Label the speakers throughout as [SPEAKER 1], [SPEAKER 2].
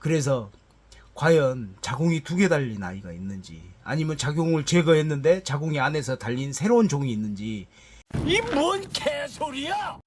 [SPEAKER 1] 그래서 과연 자궁이 두 개 달린 아이가 있는지, 아니면 자궁을 제거했는데 자궁이 안에서 달린 새로운 종이 있는지. 이 뭔 개소리야!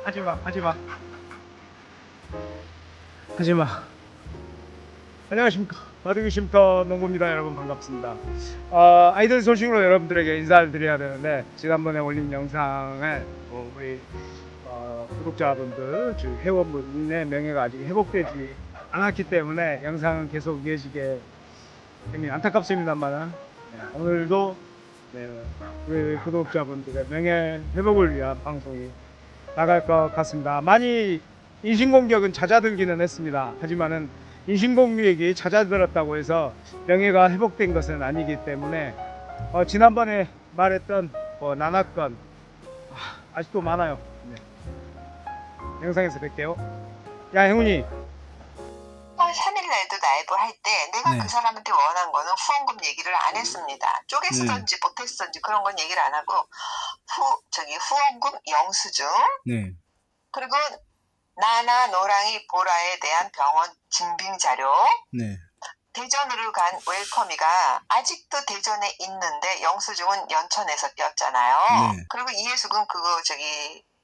[SPEAKER 2] 하지마, 하지마, 하지마. 안녕하십니까, 바둑이쉼터 농구입니다. 여러분 반갑습니다. 아이들 소식으로 여러분들에게 인사를 드려야 되는데, 지난번에 올린 영상에 우리 구독자분들, 즉 회원분의 명예가 아직 회복되지 않았기 때문에 영상은 계속 이어지게 굉장히 안타깝습니다만, 오늘도 우리 구독자분들의 명예 회복을 위한 방송이 나갈 것 같습니다. 많이 인신공격은 잦아들기는 했습니다. 하지만은 인신공격이 잦아들었다고 해서 명예가 회복된 것은 아니기 때문에, 지난번에 말했던 난화건 아직도 많아요. 영상에서 뵐게요. 야, 행운이.
[SPEAKER 3] 3일날도 라이브 할 때 내가
[SPEAKER 1] 네.
[SPEAKER 3] 그 사람한테 원한 거는 후원금 얘기를 안 했습니다. 쪼개쓰던지 보태쓰던지 그런 건 얘기를 안 하고, 후원금 영수증,
[SPEAKER 1] 네.
[SPEAKER 3] 그리고 나나 노랑이 보라에 대한 병원 증빙 자료,
[SPEAKER 1] 네.
[SPEAKER 3] 대전으로 간 웰컴이가 아직도 대전에 있는데 영수증은 연천에서 띄었잖아요.
[SPEAKER 1] 네.
[SPEAKER 3] 그리고 이해숙은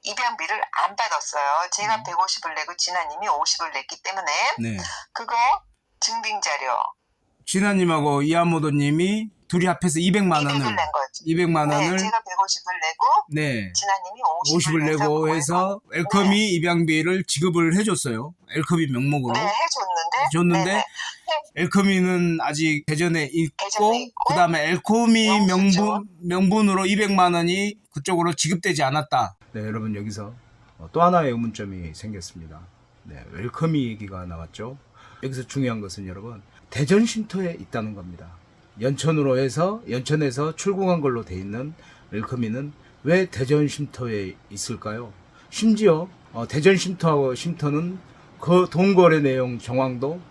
[SPEAKER 3] 입양비를 안 받았어요. 제가 150을 내고 진아님이 50을 냈기 때문에
[SPEAKER 1] 네.
[SPEAKER 3] 그거 증빙 자료
[SPEAKER 1] 진아님하고 이하모도님이 둘이 합해서 200만
[SPEAKER 3] 200을
[SPEAKER 1] 원을,
[SPEAKER 3] 낸 거지.
[SPEAKER 1] 200만
[SPEAKER 3] 네,
[SPEAKER 1] 원을,
[SPEAKER 3] 제가 150을 내고
[SPEAKER 1] 네,
[SPEAKER 3] 진아님이
[SPEAKER 1] 50을 내고 해서 웰컴이 입양비를 지급을 해줬어요. 웰컴이 명목으로.
[SPEAKER 3] 네, 해줬는데
[SPEAKER 1] 줬는데
[SPEAKER 3] 네네.
[SPEAKER 1] 웰컴이는 아직 대전에 있고,
[SPEAKER 3] 대전에 있고,
[SPEAKER 1] 그 다음에 웰컴이
[SPEAKER 3] 영수증.
[SPEAKER 1] 명분으로 200만 원이 그쪽으로 지급되지 않았다. 네, 여러분, 여기서 또 하나의 의문점이 생겼습니다. 네, 웰컴이 얘기가 나왔죠. 여기서 중요한 것은 여러분, 대전 쉼터에 있다는 겁니다. 연천에서 출국한 걸로 돼 있는 웰컴이는 왜 대전 쉼터에 있을까요? 심지어 대전 쉼터하고 쉼터는 그 돈거래 내용 정황도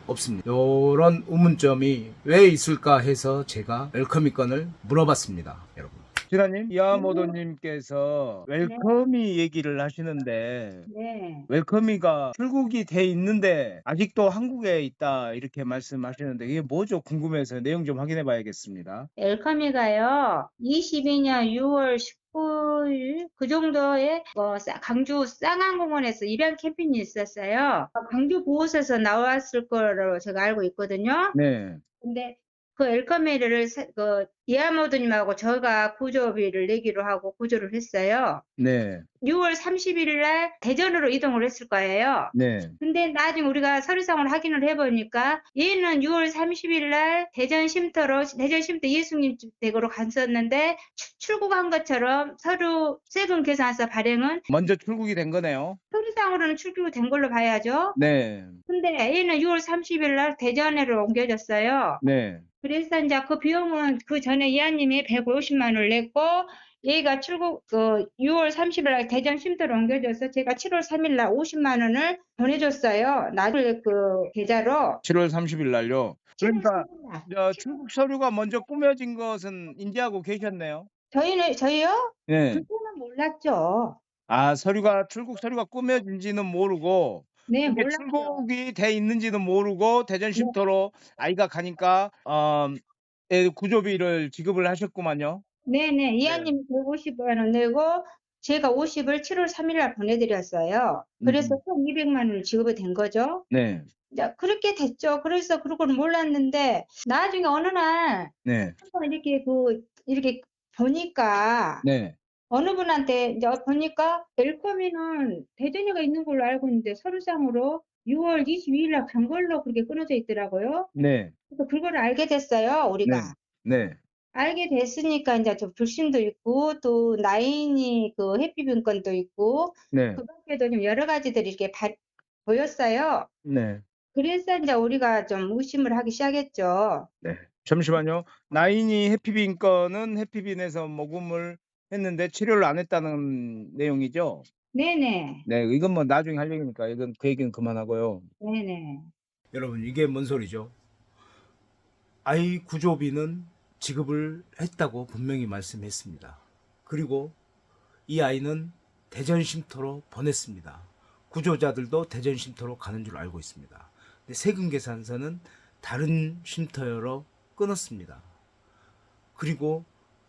[SPEAKER 1] 없습니다. 이런 의문점이 왜 있을까 해서 제가 웰컴이 건을 물어봤습니다, 여러분. 진아님, 이하모도님께서 웰컴이 얘기를 하시는데,
[SPEAKER 4] 네.
[SPEAKER 1] 웰컴이가 출국이 돼 있는데 아직도 한국에 있다 이렇게 말씀하시는데, 이게 뭐죠? 궁금해서 내용 좀 확인해 봐야겠습니다.
[SPEAKER 4] 엘카미가요, 22년 6월 19일 그 정도에 강주 쌍안공원에서 입양 캠핑이 있었어요. 강주 보호소에서 나왔을 거로 제가 알고 있거든요.
[SPEAKER 1] 네.
[SPEAKER 4] 근데 그 엘카미를 이하모드님하고 저가 구조비를 내기로 하고 구조를 했어요.
[SPEAKER 1] 네.
[SPEAKER 4] 6월 30일 날 대전으로 이동을 했을 거예요.
[SPEAKER 1] 네.
[SPEAKER 4] 근데 나중에 우리가 서류상으로 확인을 해보니까 얘는 6월 30일 날 대전 쉼터 예수님 댁으로 갔었는데 출국한 것처럼 서류 세금 계산서 발행은
[SPEAKER 1] 먼저 출국이 된 거네요.
[SPEAKER 4] 서류상으로는 출국이 된 걸로 봐야죠.
[SPEAKER 1] 네.
[SPEAKER 4] 근데 얘는 6월 30일 날 대전으로 옮겨졌어요.
[SPEAKER 1] 네.
[SPEAKER 4] 그래서 이제 그 비용은 그 전에 이하님이 150만 원을 냈고, 얘가 6월 30일 날 대전 쉼터로 옮겨져서 제가 7월 3일 날 50만 원을 보내줬어요. 나중에 그 계좌로.
[SPEAKER 1] 7월 30일 날요. 그러니까
[SPEAKER 4] 7월 3일 날.
[SPEAKER 1] 출국 서류가 먼저 꾸며진 것은 인지하고 계셨네요.
[SPEAKER 4] 저희요?
[SPEAKER 1] 네.
[SPEAKER 4] 그거는 몰랐죠.
[SPEAKER 1] 출국 서류가 꾸며진지는 모르고,
[SPEAKER 4] 네,
[SPEAKER 1] 이게
[SPEAKER 4] 몰랐죠.
[SPEAKER 1] 출국이 돼 있는지는 모르고 대전
[SPEAKER 4] 네,
[SPEAKER 1] 쉼터로 아이가 가니까 구조비를 지급을 하셨구만요.
[SPEAKER 4] 네네. 이하님이 150만 원 내고, 제가 50을 7월 3일 날 보내드렸어요. 그래서 총 200만 원을 지급이 된 거죠.
[SPEAKER 1] 네.
[SPEAKER 4] 이제 그렇게 됐죠. 그래서 그러고는 몰랐는데 나중에 어느 날
[SPEAKER 1] 네.
[SPEAKER 4] 한번 이렇게 보니까
[SPEAKER 1] 네.
[SPEAKER 4] 어느 분한테 이제 보니까 웰컴이는 대전에가 있는 걸로 알고 있는데 서류상으로 6월 22일 날 간 걸로 그렇게 끊어져 있더라고요.
[SPEAKER 1] 네.
[SPEAKER 4] 그래서 그걸 알게 됐어요,
[SPEAKER 1] 네.
[SPEAKER 4] 우리가.
[SPEAKER 1] 네.
[SPEAKER 4] 알게 됐으니까 이제 좀 불신도 있고 또 나인이 그 해피빈 건도 있고
[SPEAKER 2] 네.
[SPEAKER 4] 그 밖에도 좀 여러 가지들이 이렇게 보였어요.
[SPEAKER 2] 네.
[SPEAKER 4] 그래서 이제 우리가 좀 의심을 하기 시작했죠.
[SPEAKER 2] 네. 잠시만요. 나인이 해피빈 거는 해피빈에서 모금을 했는데 치료를 안 했다는 내용이죠?
[SPEAKER 4] 네네.
[SPEAKER 2] 네. 이건 뭐 나중에 할 얘기니까 이건 그 얘기는 그만하고요.
[SPEAKER 4] 네네.
[SPEAKER 1] 여러분 이게 뭔 소리죠? 아이 구조비는 지급을 했다고 분명히 말씀했습니다. 그리고 이 아이는 대전 쉼터로 보냈습니다. 구조자들도 대전 쉼터로 가는 줄 알고 있습니다. 근데 세금 계산서는 다른 쉼터로 끊었습니다. 그리고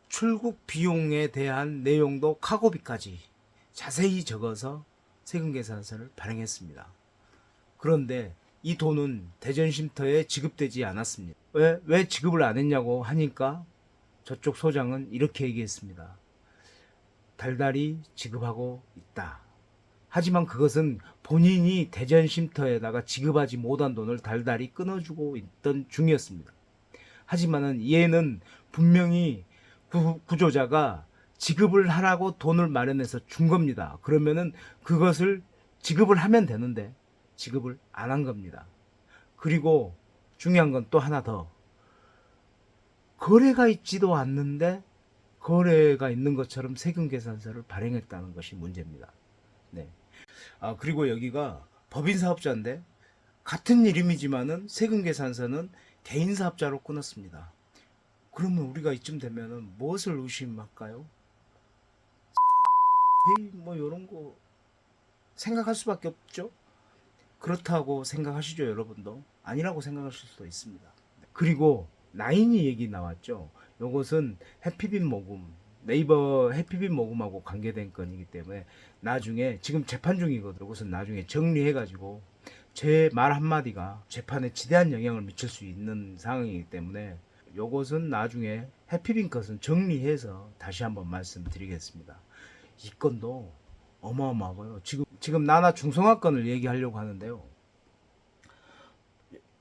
[SPEAKER 1] 출국 비용에 대한 내용도 카고비까지 자세히 적어서 세금 계산서를 발행했습니다. 그런데 이 돈은 대전 쉼터에 지급되지 않았습니다. 왜 지급을 안 했냐고 하니까 저쪽 소장은 이렇게 얘기했습니다. 달달이 지급하고 있다. 하지만 그것은 본인이 대전 쉼터에다가 지급하지 못한 돈을 달달이 끊어주고 있던 중이었습니다. 하지만은 얘는 분명히 구조자가 지급을 하라고 돈을 마련해서 준 겁니다. 그러면은 그것을 지급을 하면 되는데 지급을 안 한 겁니다. 그리고 중요한 건 또 하나 더. 거래가 있지도 않는데 거래가 있는 것처럼 세금 계산서를 발행했다는 것이 문제입니다. 네. 그리고 여기가 법인 사업자인데 같은 이름이지만은 세금 계산서는 개인 사업자로 끊었습니다. 그러면 우리가 이쯤 되면은 무엇을 의심할까요? 뭐 이런 거 생각할 수밖에 없죠. 그렇다고 생각하시죠, 여러분도? 아니라고 생각하실 수도 있습니다. 그리고 나인이 얘기 나왔죠. 이것은 해피빈 모금, 네이버 해피빈 모금하고 관계된 건이기 때문에 나중에 지금 재판 중이거든요. 이것은 나중에 정리해가지고 제 말 한마디가 재판에 지대한 영향을 미칠 수 있는 상황이기 때문에 이것은 나중에 해피빈 것은 정리해서 다시 한번 말씀드리겠습니다. 이 건도 어마어마하고요. 지금 나나 중성화 건을 얘기하려고 하는데요.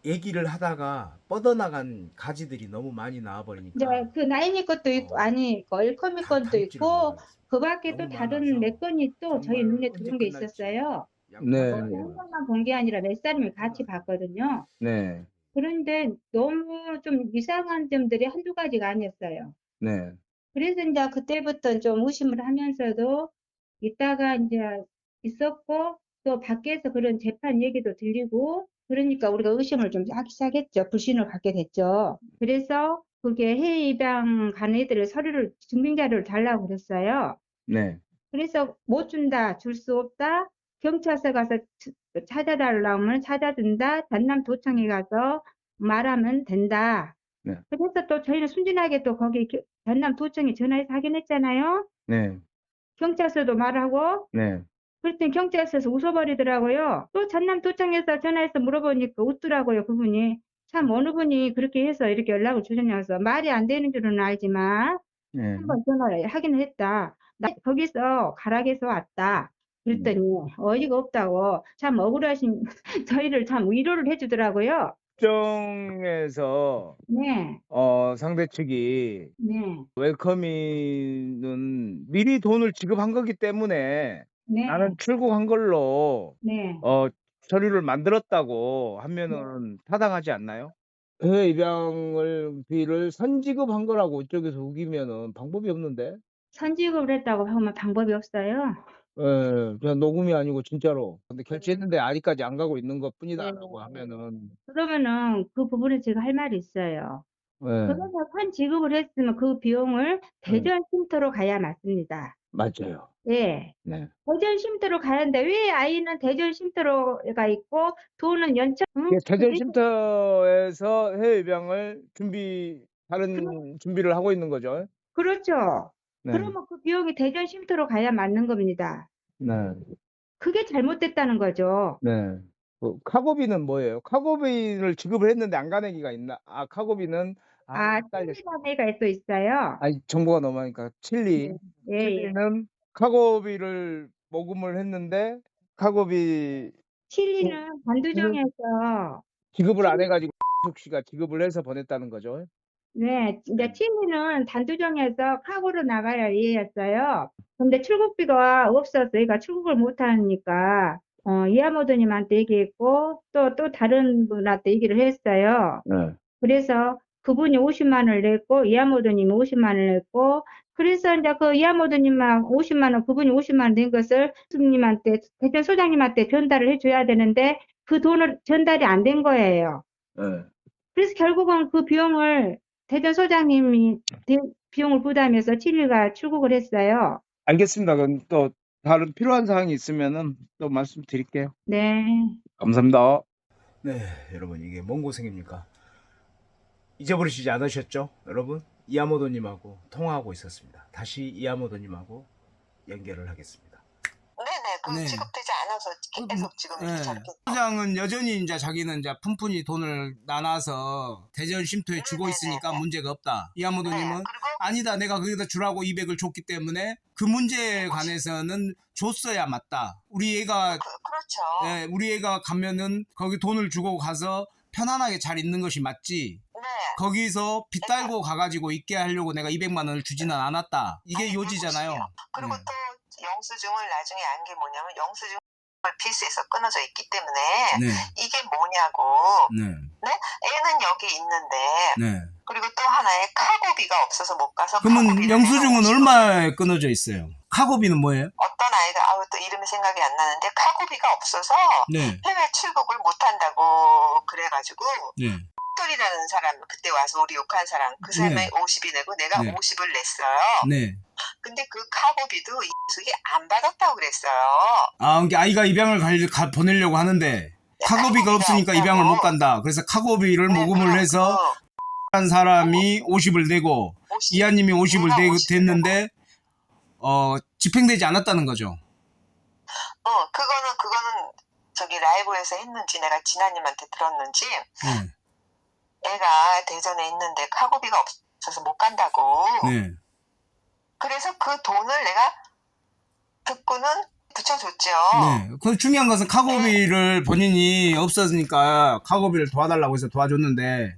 [SPEAKER 1] 얘기를 하다가 뻗어나간 가지들이 너무 많이
[SPEAKER 4] 이제
[SPEAKER 1] 나와버리니까
[SPEAKER 4] 그 나인이 것도 있고 아니 그 엘커미
[SPEAKER 1] 다
[SPEAKER 4] 건도
[SPEAKER 1] 담지를
[SPEAKER 4] 있고
[SPEAKER 1] 못하겠어요.
[SPEAKER 4] 그 밖에 또
[SPEAKER 1] 너무
[SPEAKER 4] 다른
[SPEAKER 1] 많아서
[SPEAKER 4] 몇 건이 또 저희
[SPEAKER 1] 정말
[SPEAKER 4] 눈에
[SPEAKER 1] 언제
[SPEAKER 4] 들어온 게
[SPEAKER 1] 끝날지
[SPEAKER 4] 있었어요.
[SPEAKER 2] 네.
[SPEAKER 4] 한 명만 본 게 아니라 몇 사람이 같이 봤거든요.
[SPEAKER 2] 네.
[SPEAKER 4] 그런데 너무 좀 이상한 점들이 한두 가지가 아니었어요.
[SPEAKER 2] 네.
[SPEAKER 4] 그래서 이제 그때부터 좀 의심을 하면서도 있다가 이제 있었고 또 밖에서 그런 재판 얘기도 들리고 그러니까 우리가 의심을 좀 하기 시작했죠. 불신을 갖게 됐죠. 그래서 그게 해외 입양 간 애들을 서류를 증빙 자료를 달라고 그랬어요.
[SPEAKER 2] 네.
[SPEAKER 4] 그래서 못 준다, 줄 수 없다. 경찰서 가서 찾아달라면 찾아준다. 전남도청에 가서 말하면 된다.
[SPEAKER 2] 네.
[SPEAKER 4] 그래서 또 저희는 순진하게 또 거기 전남도청에 전화해서 확인했잖아요.
[SPEAKER 2] 네.
[SPEAKER 4] 경찰서도 말하고
[SPEAKER 2] 네.
[SPEAKER 4] 그랬더니 경찰서에서 웃어버리더라고요. 또 전남도청에서 전화해서 물어보니까 웃더라고요, 그분이. 참 어느 분이 그렇게 해서 이렇게 연락을 주셨냐면서 말이 안 되는 줄은 알지만
[SPEAKER 2] 네.
[SPEAKER 4] 한번 전화를 하긴 했다. 나 거기서 가락에서 왔다. 그랬더니 어이가 없다고 참 억울하신 저희를 참 위로를 해주더라고요.
[SPEAKER 2] 법정에서
[SPEAKER 4] 네,
[SPEAKER 2] 상대 측이
[SPEAKER 4] 네,
[SPEAKER 2] 웰커미는 미리 돈을 지급한 거기 때문에
[SPEAKER 4] 네,
[SPEAKER 2] 나는 출국한 걸로
[SPEAKER 4] 네,
[SPEAKER 2] 서류를 만들었다고
[SPEAKER 4] 네.
[SPEAKER 2] 하면은 타당하지 않나요? 해외 입양을 비를 선지급한 거라고 이쪽에서 우기면은 방법이 없는데.
[SPEAKER 4] 선지급을 했다고 하면 방법이 없어요.
[SPEAKER 2] 예. 그냥 녹음이 아니고 진짜로. 근데
[SPEAKER 4] 네,
[SPEAKER 2] 결제했는데 아직까지 안 가고 있는
[SPEAKER 4] 네.
[SPEAKER 2] 것뿐이다라고 하면은.
[SPEAKER 4] 그러면은 그 부분에 제가 할 말이 있어요.
[SPEAKER 2] 예.
[SPEAKER 4] 그러면 선지급을 했으면 그 비용을
[SPEAKER 2] 예.
[SPEAKER 4] 대전 쉼터로 가야 맞습니다.
[SPEAKER 2] 맞아요.
[SPEAKER 4] 예.
[SPEAKER 2] 네.
[SPEAKER 4] 대전 쉼터로 가는데 왜 아이는 대전 쉼터로가 있고 돈은 연천
[SPEAKER 2] 예, 대전
[SPEAKER 4] 그게
[SPEAKER 2] 쉼터에서 해외 입양을
[SPEAKER 4] 그렇
[SPEAKER 2] 다른 준비를 하고 있는 거죠.
[SPEAKER 4] 그렇죠.
[SPEAKER 2] 네.
[SPEAKER 4] 그러면 그 비용이 대전 쉼터로 가야 맞는 겁니다.
[SPEAKER 2] 네.
[SPEAKER 4] 그게 잘못됐다는 거죠.
[SPEAKER 2] 네. 카고비는 뭐예요? 카고비를 지급을 했는데 안 간 애기가 있나? 카고비는 헷갈렸어.
[SPEAKER 4] 칠리라는 애가 또 있어요.
[SPEAKER 2] 아니, 정보가 너무 많으니까.
[SPEAKER 4] 네. 예예.
[SPEAKER 2] 칠리는 카고비를 모금을 했는데 카고비
[SPEAKER 4] 칠리는
[SPEAKER 2] 는
[SPEAKER 4] 관두정에서
[SPEAKER 2] 지급을 안
[SPEAKER 4] 칠리
[SPEAKER 2] 해 가지고 석 씨가 지급을 해서 보냈다는 거죠.
[SPEAKER 4] 네, 이제 취미는 단두정해서 카고로 나가야 이해했어요. 근데 출국비가 없어서 얘가 출국을 못 하니까 이하모드님한테 얘기했고 또 다른 분한테 얘기를 했어요.
[SPEAKER 1] 네.
[SPEAKER 4] 그래서 그분이 50만 원을 냈고 이하모드님이 50만 원을 냈고 그래서 이제 그 이하모드님만 50만 원 그분이 50만 원 낸 것을 님한테 대전 소장님한테 전달을 해줘야 되는데 그 돈을 전달이 안 된 거예요.
[SPEAKER 1] 네.
[SPEAKER 4] 그래서 결국은 그 비용을 대전 소장님이 비용을 부담해서 7일가 출국을 했어요.
[SPEAKER 2] 알겠습니다. 그럼 또 다른 필요한 사항이 있으면은 또 말씀드릴게요.
[SPEAKER 4] 네.
[SPEAKER 2] 감사합니다.
[SPEAKER 1] 네, 여러분 이게 뭔 고생입니까? 잊어버리시지 않으셨죠? 여러분 이하모도님하고 통화하고 있었습니다. 다시 이하모도님하고 연결을 하겠습니다.
[SPEAKER 3] 네네, 그
[SPEAKER 1] 네.
[SPEAKER 3] 지급되지 않아서 계속 지금
[SPEAKER 1] 네.
[SPEAKER 3] 저렇게.
[SPEAKER 1] 소장은 여전히 이제 자기는 이제 푼푼히 돈을 나눠서 대전 쉼터에 주고 있으니까
[SPEAKER 3] 네네네.
[SPEAKER 1] 문제가 없다.
[SPEAKER 3] 네,
[SPEAKER 1] 이하모도님은
[SPEAKER 3] 그리고
[SPEAKER 1] 아니다. 내가 거기다 주라고 200을 줬기 때문에 그 문제에 관해서는 줬어야 맞다. 우리 애가
[SPEAKER 3] 그렇죠.
[SPEAKER 1] 예, 우리 애가 가면은 거기 돈을 주고 가서 편안하게 잘 있는 것이 맞지.
[SPEAKER 3] 네.
[SPEAKER 1] 거기서 빚 달고 가가지고 있게 하려고 내가 200만 원을 주지는 않았다. 이게
[SPEAKER 3] 아니,
[SPEAKER 1] 요지잖아요.
[SPEAKER 3] 그리고
[SPEAKER 1] 네.
[SPEAKER 3] 또 영수증을 나중에 안 게 뭐냐면 영수증을 필수에서 끊어져 있기 때문에
[SPEAKER 1] 네,
[SPEAKER 3] 이게 뭐냐고.
[SPEAKER 1] 네,
[SPEAKER 3] 애는 여기 있는데
[SPEAKER 1] 네.
[SPEAKER 3] 그리고 또 하나의 카고비가 없어서 못 가서
[SPEAKER 1] 그러면
[SPEAKER 3] 카고비를
[SPEAKER 1] 영수증은
[SPEAKER 3] 내가
[SPEAKER 1] 얼마에 끊어져 있어요? 카고비는 뭐예요?
[SPEAKER 3] 어떤 아이가 또 이름이 생각이 안 나는데 카고비가 없어서
[SPEAKER 1] 네,
[SPEAKER 3] 해외 출국을 못 한다고 그래가지고
[SPEAKER 1] 네,
[SPEAKER 3] 똘이라는 사람 그때 와서 우리 욕한 사람 그 사람이
[SPEAKER 1] 네.
[SPEAKER 3] 50이 내고 내가
[SPEAKER 1] 네.
[SPEAKER 3] 50을 냈어요.
[SPEAKER 1] 네.
[SPEAKER 3] 근데 그 카고비도 이 녀석이 안 받았다고 그랬어요.
[SPEAKER 1] 아, 그러니까 아이가 입양을 보내려고 하는데 카고비가 없으니까 입양을 못 간다. 그래서 카고비를
[SPEAKER 3] 네,
[SPEAKER 1] 모금을 해서 한 사람이 50을 내고
[SPEAKER 3] 50,
[SPEAKER 1] 이하님이 50을
[SPEAKER 3] 내가 50을
[SPEAKER 1] 됐는데 집행되지 않았다는 거죠.
[SPEAKER 3] 그거는 저기 라이브에서 했는지 내가 진아님한테 들었는지
[SPEAKER 1] 네,
[SPEAKER 3] 애가 대전에 있는데 카고비가 없어서 못 간다고.
[SPEAKER 1] 네.
[SPEAKER 3] 그래서 그 돈을 내가 듣고는 붙여줬죠.
[SPEAKER 1] 네. 그 중요한 것은 카고비를 본인이 없었으니까 카고비를 도와달라고 해서 도와줬는데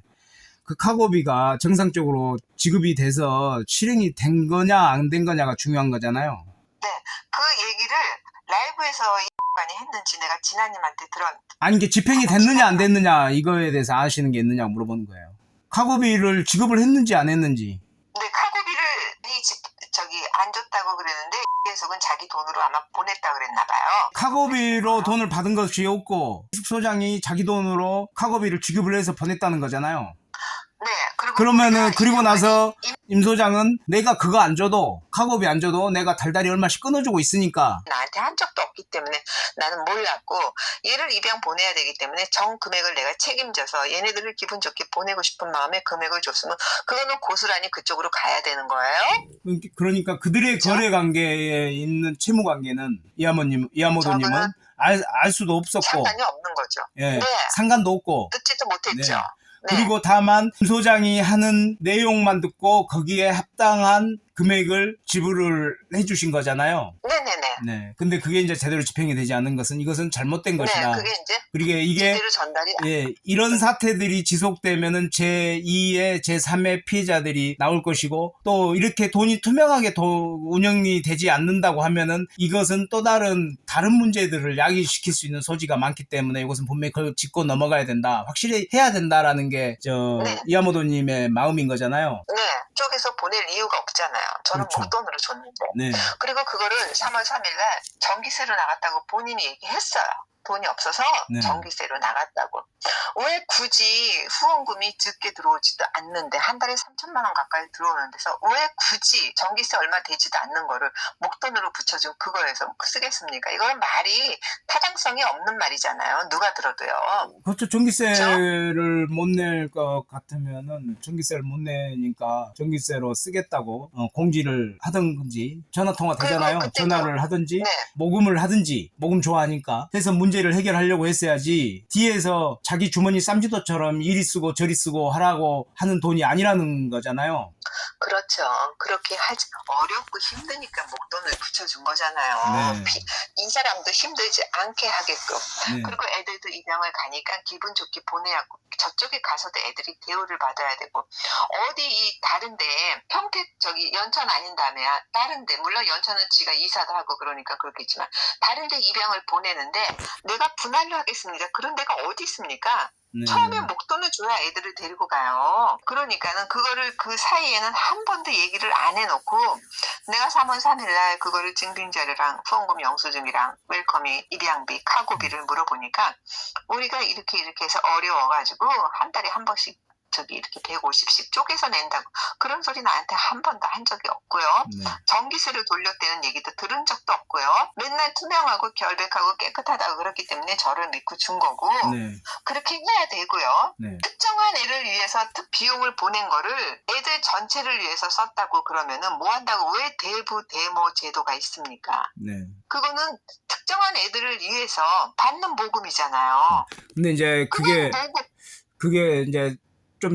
[SPEAKER 1] 그 카고비가 정상적으로 지급이 돼서 실행이 된 거냐 안 된 거냐가 중요한 거잖아요.
[SPEAKER 3] 그 얘기를 라이브에서 많이 했는지 내가 진아님한테
[SPEAKER 1] 아니 이게 집행이 됐느냐 안 됐느냐 이거에 대해서 아시는 게 있느냐 물어보는 거예요. 카고비를 지급을 했는지 안 했는지.
[SPEAKER 3] 근데 카고비를 안 줬다고 그랬는데 계속은 자기 돈으로 아마 보냈다 그랬나 봐요.
[SPEAKER 1] 카고비로 돈을 받은 것이 없고 소장이 자기 돈으로 카고비를 지급을 해서 보냈다는 거잖아요.
[SPEAKER 3] 네.
[SPEAKER 1] 그러면은 그리고 나서 임 소장은 내가 그거 안 줘도 카고비 안 줘도 내가 달달이 얼마씩 끊어주고 있으니까
[SPEAKER 3] 나한테 한 적도 없기 때문에 나는 몰랐고 얘를 입양 보내야 되기 때문에 정 금액을 내가 책임져서 얘네들을 기분 좋게 보내고 싶은 마음에 금액을 줬으면 그거는 고스란히 그쪽으로 가야 되는 거예요.
[SPEAKER 1] 그러니까 그들의 거래 관계에 있는 채무 관계는 이하모도님은
[SPEAKER 3] 저는
[SPEAKER 1] 알 수도 없었고
[SPEAKER 3] 상관이 없는 거죠.
[SPEAKER 1] 예,
[SPEAKER 3] 네.
[SPEAKER 1] 상관도 없고
[SPEAKER 3] 듣지도 못했죠.
[SPEAKER 1] 네.
[SPEAKER 3] 네.
[SPEAKER 1] 그리고 다만 임 소장이 하는 내용만 듣고 거기에 합당한 금액을 지불을 해주신 거잖아요.
[SPEAKER 3] 네네네.
[SPEAKER 1] 네. 근데 그게 이제 제대로 집행이 되지 않는 것은 이것은 잘못된 것이다.
[SPEAKER 3] 네, 그게 이제
[SPEAKER 1] 그리고 이게
[SPEAKER 3] 제대로 전달이
[SPEAKER 1] 예, 이런 사태들이 지속되면은 제2의 제3의 피해자들이 나올 것이고 또 이렇게 돈이 투명하게 운영이 되지 않는다고 하면은 이것은 또 다른 문제들을 야기시킬 수 있는 소지가 많기 때문에 이것은 분명히 그걸 짚고 넘어가야 된다. 확실히 해야 된다라는 게
[SPEAKER 3] 네.
[SPEAKER 1] 이하모도님의 마음인 거잖아요.
[SPEAKER 3] 네, 쪽에서 보낼 이유가 없잖아요. 저는
[SPEAKER 1] 그렇죠.
[SPEAKER 3] 목돈으로 줬는데.
[SPEAKER 1] 네.
[SPEAKER 3] 그리고 그거를 3월 3일날 전기세로 나갔다고 본인이 얘기했어요. 돈이 없어서
[SPEAKER 1] 네.
[SPEAKER 3] 전기세로 나갔다고. 왜 굳이 후원금이 적게 들어오지도 않는데 한 달에 3천만 원 가까이 들어오는 데서 왜 굳이 전기세 얼마 되지도 않는 거를 목돈으로 붙여준 그거에서 쓰겠습니까? 이건 말이 타당성이 없는 말이잖아요. 누가 들어도요.
[SPEAKER 1] 그렇죠. 전기세를 못 낼 것 같으면은 전기세를 못 내니까 전기세로 쓰겠다고 공지를 하든지 전화 통화 되잖아요.
[SPEAKER 3] 그때도,
[SPEAKER 1] 전화를 하든지
[SPEAKER 3] 네.
[SPEAKER 1] 모금을 하든지 모금 좋아하니까 해서 문제를 해결하려고 했어야지 뒤에서 자기 주머니 쌈지도처럼 이리 쓰고 저리 쓰고 하라고 하는 돈이 아니라는 거잖아요.
[SPEAKER 3] 그렇죠. 그렇게 하지 어렵고 힘드니까 목돈을 붙여준 거잖아요.
[SPEAKER 1] 네.
[SPEAKER 3] 이 사람도 힘들지 않게 하게끔.
[SPEAKER 1] 네.
[SPEAKER 3] 그리고 애들도 입양을 가니까 기분 좋게 보내야고 저쪽에 가서도 애들이 대우를 받아야 되고 어디 이 다른데 평택 저기 연천 아닌 다음에 다른데 물론 연천은 지가 이사도 하고 그러니까 그렇겠지만 다른데 입양을 보내는데 내가 분할로 하겠습니다. 그런 데가 어디 있습니까?
[SPEAKER 1] 네.
[SPEAKER 3] 처음에 목돈을 줘야 애들을 데리고 가요. 그러니까는 그거를 그 사이에는 한 번도 얘기를 안 해놓고 내가 3월 3일날 그거를 증빙자료랑 후원금 영수증이랑 웰컴이 입양비 카고비를 물어보니까 우리가 이렇게 해서 어려워가지고 한 달에 한 번씩 저기 이렇게 150씩 쪼개서 낸다고 그런 소리 나한테 한 번도 한 적이 없고요.
[SPEAKER 1] 네.
[SPEAKER 3] 전기세를 돌렸다는 얘기도 들은 적도 없고요. 맨날 투명하고 결백하고 깨끗하다고 그렇기 때문에 저를 믿고 준 거고
[SPEAKER 1] 네.
[SPEAKER 3] 그렇게 해야 되고요.
[SPEAKER 1] 네.
[SPEAKER 3] 특정한 애를 위해서 비용을 보낸 거를 애들 전체를 위해서 썼다고 그러면은 뭐 한다고 왜 대부 대모 제도가 있습니까?
[SPEAKER 1] 네.
[SPEAKER 3] 그거는 특정한 애들을 위해서 받는 모금이잖아요.
[SPEAKER 1] 근데 이제 그게
[SPEAKER 3] 모금
[SPEAKER 1] 이제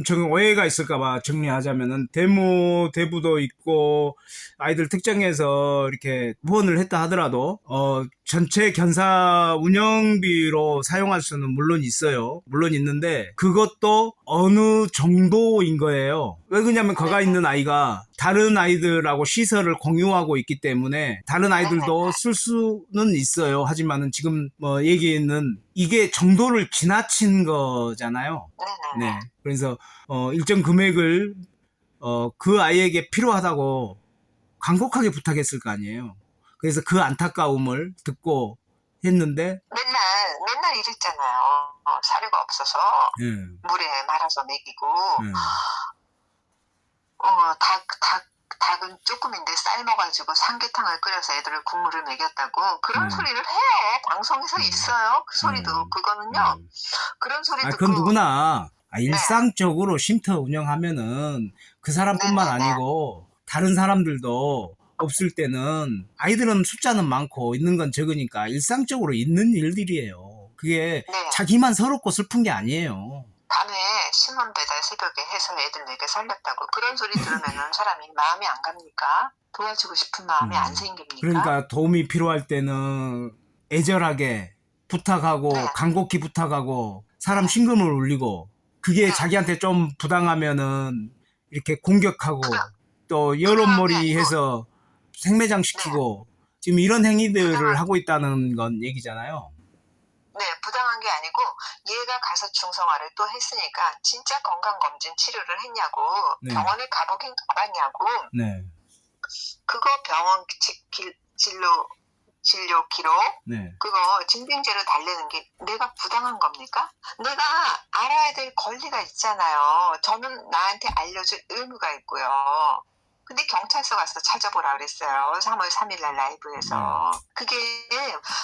[SPEAKER 1] 좀 오해가 있을까봐 정리하자면은 대부도 있고 아이들 특정해서 이렇게 후원을 했다 하더라도 전체 견사 운영비로 사용할 수는 물론 있어요. 물론 있는데 그것도 어느 정도인 거예요. 왜 그러냐면 거가 있는 아이가 다른 아이들하고 시설을 공유하고 있기 때문에 다른 아이들도 쓸 수는 있어요. 하지만은 지금 뭐 얘기는 이게 정도를 지나친 거잖아요.
[SPEAKER 3] 네네네.
[SPEAKER 1] 네. 그래서 일정 금액을 그 아이에게 필요하다고 간곡하게 부탁했을 거 아니에요. 그래서 그 안타까움을 듣고 했는데
[SPEAKER 3] 맨날 이랬잖아요. 사료가 없어서
[SPEAKER 1] 예.
[SPEAKER 3] 물에 말아서 먹이고
[SPEAKER 1] 예.
[SPEAKER 3] 닭은 조금인데 삶아가지고 삼계탕을 끓여서 애들을 국물을 먹였다고 그런
[SPEAKER 1] 네.
[SPEAKER 3] 소리를 해. 방송에서 있어요. 그 소리도 그거는요. 그런 소리 듣고
[SPEAKER 1] 그건 누구나 일상적으로 쉼터 운영하면은 그 사람뿐만
[SPEAKER 3] 네네네.
[SPEAKER 1] 아니고 다른 사람들도 없을 때는 아이들은 숫자는 많고 있는 건 적으니까 일상적으로 있는 일들이에요. 그게
[SPEAKER 3] 네.
[SPEAKER 1] 자기만 서럽고 슬픈 게 아니에요.
[SPEAKER 3] 밤에 신문 배달 새벽에 해서 애들 4개 살렸다고 그런 소리 들으면은 사람이 마음이 안 갑니까? 도와주고 싶은 마음이 안 생깁니까?
[SPEAKER 1] 그러니까 도움이 필요할 때는 애절하게 부탁하고
[SPEAKER 3] 네.
[SPEAKER 1] 간곡히 부탁하고 사람 심금을 울리고 그게
[SPEAKER 3] 네.
[SPEAKER 1] 자기한테 좀 부당하면은 이렇게 공격하고 또
[SPEAKER 3] 그게
[SPEAKER 1] 여론몰이
[SPEAKER 3] 아니고.
[SPEAKER 1] 해서 생매장 시키고 지금 이런 행위들을
[SPEAKER 3] 부당한-
[SPEAKER 1] 하고 있다는 건 얘기잖아요.
[SPEAKER 3] 네, 부당한 게 아니고 얘가 가서 중성화를 또 했으니까 진짜 건강검진 치료를 했냐고
[SPEAKER 1] 네.
[SPEAKER 3] 병원에 가보긴 가봤냐고
[SPEAKER 1] 네.
[SPEAKER 3] 그거 병원 진료 기록
[SPEAKER 1] 네.
[SPEAKER 3] 그거 증빙제로 달래는 게 내가 부당한 겁니까? 내가 알아야 될 권리가 있잖아요. 저는 나한테 알려줄 의무가 있고요. 근데 경찰서 가서 찾아보라 그랬어요. 3월 3일 날 라이브에서. 그게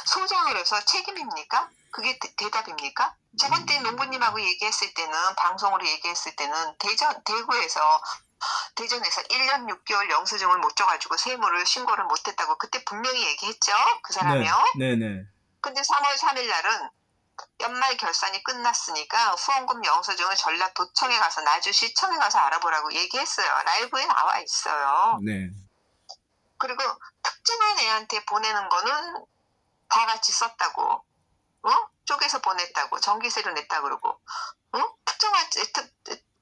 [SPEAKER 3] 소장을 해서 책임입니까? 그게 대답입니까? 저번 때 농부님하고 얘기했을 때는 방송으로 얘기했을 때는 대전에서 1년 6개월 영수증을 못 줘가지고 세무를 신고를 못했다고 그때 분명히 얘기했죠. 그 사람이요.
[SPEAKER 1] 네네.
[SPEAKER 3] 근데 3월 3일 날은 연말 결산이 끝났으니까 후원금 영수증을 전라도청에 가서 나주시청에 가서 알아보라고 얘기했어요. 라이브에 나와 있어요.
[SPEAKER 1] 네.
[SPEAKER 3] 그리고 특정한 애한테 보내는 거는 다 같이 썼다고. 쪼개서 보냈다고. 전기세로 냈다 그러고.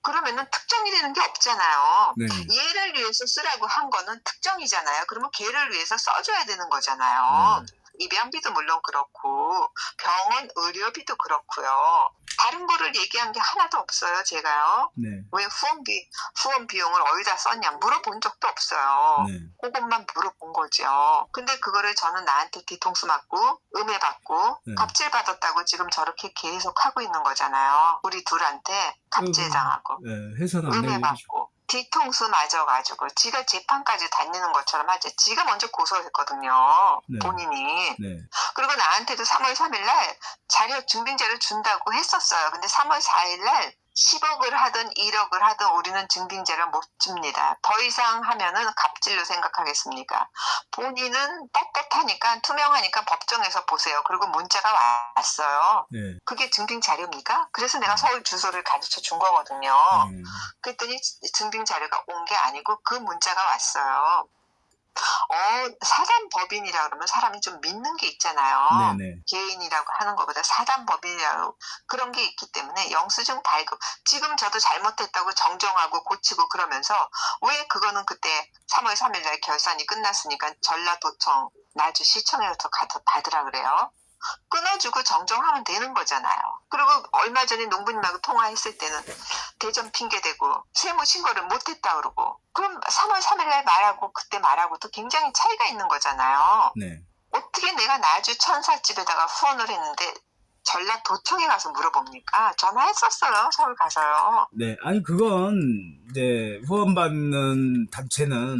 [SPEAKER 3] 그러면은 특정이 되는 게 없잖아요.
[SPEAKER 1] 네.
[SPEAKER 3] 얘를 위해서 쓰라고 한 거는 특정이잖아요. 그러면 걔를 위해서 써줘야 되는 거잖아요. 입양비도 물론 그렇고 병원 의료비도 그렇고요. 다른 거를 얘기한 게 하나도 없어요. 제가요.
[SPEAKER 1] 네.
[SPEAKER 3] 왜 후원 비용을 어디다 썼냐 물어본 적도 없어요.
[SPEAKER 1] 네.
[SPEAKER 3] 그것만 물어본 거죠. 근데 그거를 저는 나한테 뒤통수 맞고 음해받고
[SPEAKER 1] 네.
[SPEAKER 3] 갑질받았다고 지금 저렇게 계속 하고 있는 거잖아요. 우리 둘한테 갑질당하고
[SPEAKER 1] 네. 해서는 안 되는 얘기죠.
[SPEAKER 3] 음해받고 뒤통수 맞아가지고 지가 재판까지 다니는 것처럼 하지. 지가 먼저 고소했거든요.
[SPEAKER 1] 네.
[SPEAKER 3] 본인이.
[SPEAKER 1] 네.
[SPEAKER 3] 그리고 나한테도 3월 3일 날 증빙자를 준다고 했었어요. 근데 3월 4일 날 10억을 하든 1억을 하든 우리는 증빙자를 못 줍니다. 더 이상 하면은 갑질로 생각하겠습니까? 본인은 떳떳하니까 투명하니까 법정에서 보세요. 그리고 문자가 왔어요.
[SPEAKER 1] 네.
[SPEAKER 3] 그게 증빙 자료입니까? 그래서 내가 서울 주소를 가르쳐 준 거거든요. 그랬더니 증빙 자료가 온 게 아니고 그 문자가 왔어요. 사단법인이라 그러면 사람이 좀 믿는 게 있잖아요.
[SPEAKER 1] 네네.
[SPEAKER 3] 개인이라고 하는 것보다 사단법인이라고 그런 게 있기 때문에 영수증 발급. 지금 저도 잘못했다고 정정하고 고치고 그러면서 왜 그거는 그때 3월 3일 날 결산이 끝났으니까 전라도청 나주 시청에서 가서 받으라 그래요. 끊어주고 정정하면 되는 거잖아요. 그리고 얼마 전에 농부님하고 통화했을 때는 대전 핑계대고 세무 신고를 못했다 그러고 그럼 3월 3일 날 말하고 그때 말하고도 굉장히 차이가 있는 거잖아요.
[SPEAKER 1] 네.
[SPEAKER 3] 어떻게 내가 나주 천사집에다가 후원을 했는데 전라도청에 가서 물어봅니까? 전화했었어요. 서울 가서요.
[SPEAKER 1] 네. 아니, 그건 이제 후원받는 단체는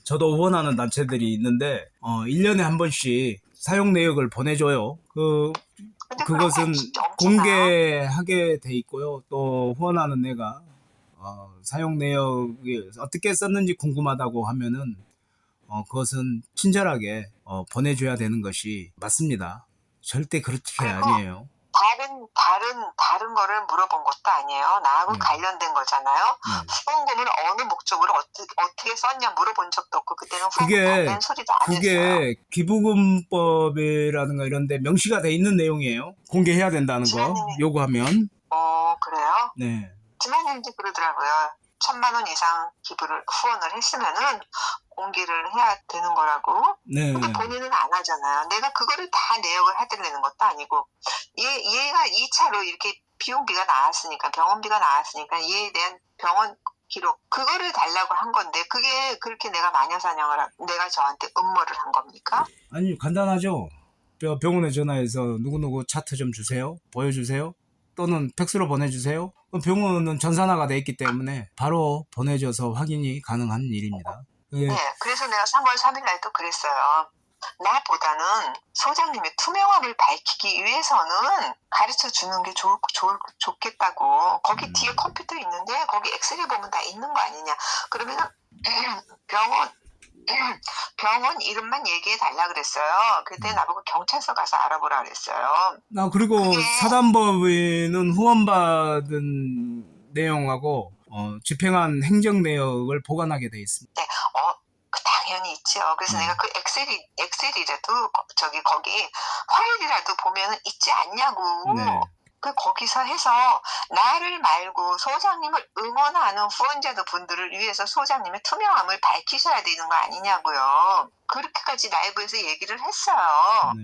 [SPEAKER 1] 저도 후원하는 단체들이 있는데, 1년에 한 번씩 사용 내역을 보내줘요.
[SPEAKER 3] 근데 그런 거
[SPEAKER 1] 그것은
[SPEAKER 3] 진짜 없잖아.
[SPEAKER 1] 공개하게 돼 있고요. 또 후원하는 애가 사용 내역이 어떻게 썼는지 궁금하다고 하면은 그것은 친절하게 보내줘야 되는 것이 맞습니다. 절대 그렇게
[SPEAKER 3] 그리고
[SPEAKER 1] 아니에요.
[SPEAKER 3] 다른 거를 물어본 것도 아니에요. 나하고
[SPEAKER 1] 네.
[SPEAKER 3] 관련된 거잖아요.
[SPEAKER 1] 네.
[SPEAKER 3] 후원금을 어느 목적으로 어떻게 썼냐 물어본 적도 없고 그때는 후원금
[SPEAKER 1] 그게
[SPEAKER 3] 받는 소리도 안 했어요.
[SPEAKER 1] 그게 기부금법이라든가 이런 데 명시가 돼 있는 내용이에요. 공개해야 된다는 거
[SPEAKER 3] 지난님이
[SPEAKER 1] 요구하면.
[SPEAKER 3] 그래요?
[SPEAKER 1] 네.
[SPEAKER 3] 지난님도 그러더라고요. 1,000만 원 이상 후원을 했으면은 공개를 해야 되는 거라고.
[SPEAKER 1] 네.
[SPEAKER 3] 근데 본인은 안 하잖아요. 내가 그거를 다 내역을 해드리는 것도 아니고 얘가 2차로 이렇게 비용비가 나왔으니까 병원비가 나왔으니까 얘에 대한 병원 기록 그거를 달라고 한 건데 그게 그렇게 내가 마녀사냥을 내가 저한테 음모를 한 겁니까?
[SPEAKER 1] 아니, 간단하죠. 병원에 전화해서 누구누구 차트 좀 주세요. 보여주세요. 또는 팩스로 보내주세요. 그럼 병원은 전산화가 돼 있기 때문에 바로 보내줘서 확인이 가능한 일입니다. 예.
[SPEAKER 3] 네, 그래서 내가 3월 3일 날도 그랬어요. 나보다는 소장님의 투명함을 밝히기 위해서는 가르쳐 주는 게 좋겠다고. 거기 뒤에 컴퓨터 있는데 거기 엑셀에 보면 다 있는 거 아니냐. 그러면 병원 이름만 얘기해 달라 그랬어요. 그때 나보고 경찰서 가서 알아보라 그랬어요.
[SPEAKER 1] 그리고
[SPEAKER 3] 그게-
[SPEAKER 1] 사단법인은 후원받은 내용하고 집행한 행정 내역을 보관하게 돼 있습니다.
[SPEAKER 3] 당연히 있죠. 그래서 내가 그 엑셀이라도 거기 파일이라도 보면 있지 않냐고.
[SPEAKER 1] 네.
[SPEAKER 3] 거기서 해서 나를 말고 소장님을 응원하는 후원자들 분들을 위해서 소장님의 투명함을 밝히셔야 되는 거 아니냐고요. 그렇게까지 라이브에서 얘기를 했어요.
[SPEAKER 1] 네.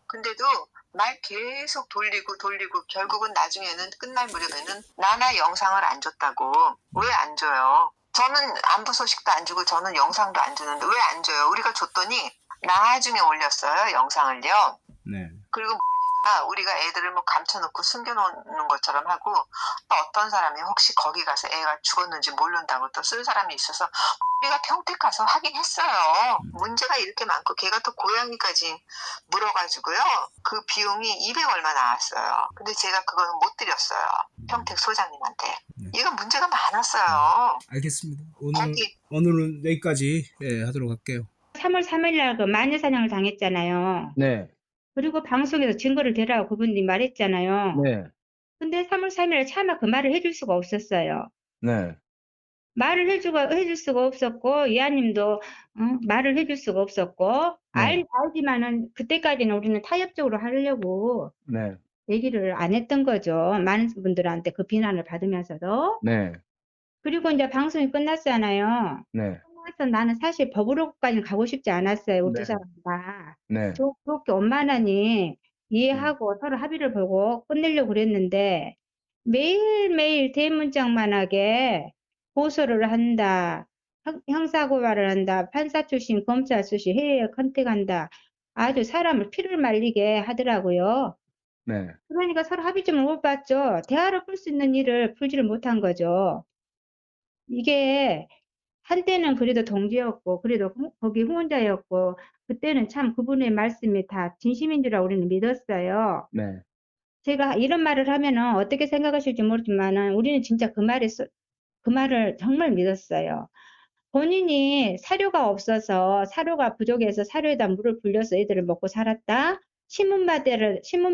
[SPEAKER 3] 근데도 말 계속 돌리고 결국은 나중에는 끝날 무렵에는 나나 영상을 안 줬다고. 왜 안 줘요? 저는 안부 소식도 안 주고 저는 영상도 안 주는데 왜 안 줘요? 우리가 줬더니 나중에 올렸어요. 영상을요.
[SPEAKER 1] 네.
[SPEAKER 3] 그리고 우리가 애들을 뭐 감춰놓고 숨겨놓는 것처럼 하고 또 어떤 사람이 혹시 거기 가서 애가 죽었는지 모른다고 또 쓴 사람이 있어서 우리가 평택 가서 하긴 했어요. 문제가 이렇게 많고 걔가 또 고양이까지 물어가지고요. 그 비용이 200 얼마 나왔어요. 근데 제가 그거는 못 드렸어요. 평택 소장님한테. 얘가 문제가 많았어요.
[SPEAKER 1] 알겠습니다.
[SPEAKER 3] 거기
[SPEAKER 1] 오늘은 여기까지 하도록 할게요.
[SPEAKER 4] 3월 3일 날 그 마녀사냥을 당했잖아요.
[SPEAKER 1] 네.
[SPEAKER 4] 그리고 방송에서 증거를 대라고 그분이 말했잖아요.
[SPEAKER 1] 네.
[SPEAKER 4] 근데 3월 3일에 차마 그 말을 해줄 수가 없었어요.
[SPEAKER 1] 네.
[SPEAKER 4] 말을 해줄 수가 없었고, 이하님도 말을 해줄 수가 없었고,
[SPEAKER 1] 네.
[SPEAKER 4] 알지만은 그때까지는 우리는 타협적으로 하려고
[SPEAKER 1] 네.
[SPEAKER 4] 얘기를 안 했던 거죠. 많은 분들한테 그 비난을 받으면서도.
[SPEAKER 1] 네.
[SPEAKER 4] 그리고 이제 방송이 끝났잖아요.
[SPEAKER 1] 네.
[SPEAKER 4] 그래서 나는 사실 법으로까지는 가고 싶지 않았어요. 우리
[SPEAKER 1] 네.
[SPEAKER 4] 두 사람 다.
[SPEAKER 1] 네.
[SPEAKER 4] 그렇게 원만하니 이해하고 서로 합의를 보고 끝내려고 그랬는데 매일매일 대문짝만하게 고소를 한다. 형사고발을 한다. 판사 출신, 검사 출신 해외에 컨택한다. 아주 사람을 피를 말리게 하더라고요.
[SPEAKER 1] 네.
[SPEAKER 4] 그러니까 서로 합의점을 못 봤죠. 대화를 풀 수 있는 일을 풀지를 못한 거죠. 이게 한때는 그래도 동지였고 그래도 거기 후원자였고 그때는 참 그분의 말씀이 다 진심인 줄 우리는 믿었어요.
[SPEAKER 1] 네.
[SPEAKER 4] 제가 이런 말을 하면은 어떻게 생각하실지 모르지만은 우리는 진짜 그 말을 정말 믿었어요. 본인이 사료가 없어서 사료가 부족해서 사료에다 물을 불려서 애들을 먹고 살았다. 신문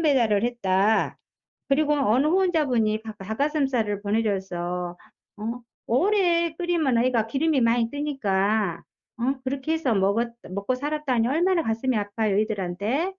[SPEAKER 4] 배달을 했다. 그리고 어느 후원자분이 닭가슴살을 보내줘서 오래 끓이면 애가 기름이 많이 뜨니까 그렇게 해서 먹고 살았다니 얼마나 가슴이 아파요, 애들한테.